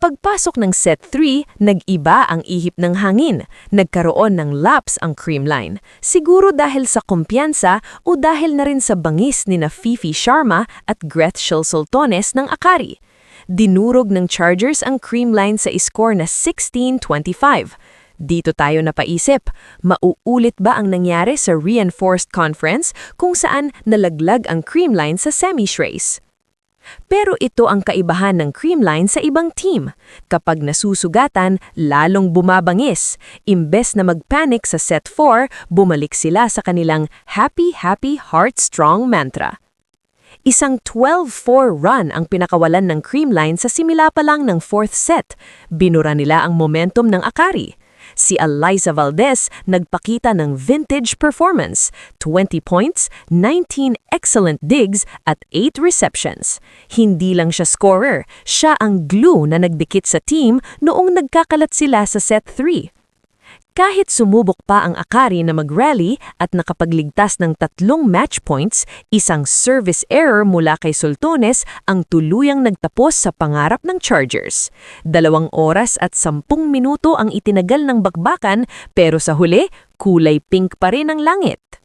Pagpasok ng set 3, nag-iba ang ihip ng hangin. Nagkaroon ng lapse ang creamline. Siguro dahil sa kumpiyansa o dahil na rin sa bangis ni na Fifi Sharma at Gretchen Soltones ng Akari. Dinurog ng Chargers ang creamline sa score na 16-25. Dito tayo napaisip, mauulit ba ang nangyari sa reinforced conference kung saan nalaglag ang creamline sa semis race? Pero ito ang kaibahan ng creamline sa ibang team. Kapag nasusugatan, lalong bumabangis. Imbes na mag-panic sa set 4, bumalik sila sa kanilang happy, happy, heart strong mantra. Isang 12-4 run ang pinakawalan ng creamline sa simula pa lang ng 4th set. Binura nila ang momentum ng Akari. Si Eliza Valdez nagpakita ng vintage performance, 20 points, 19 excellent digs at 8 receptions. Hindi lang siya scorer, siya ang glue na nagdikit sa team noong nagkakalat sila sa set 3. Kahit sumubok pa ang Akari na mag-rally at nakapagligtas ng 3 match points, isang service error mula kay Soltones ang tuluyang nagtapos sa pangarap ng Chargers. 2 oras at 10 minuto ang itinagal ng bakbakan pero sa huli, kulay pink pa rin ang langit.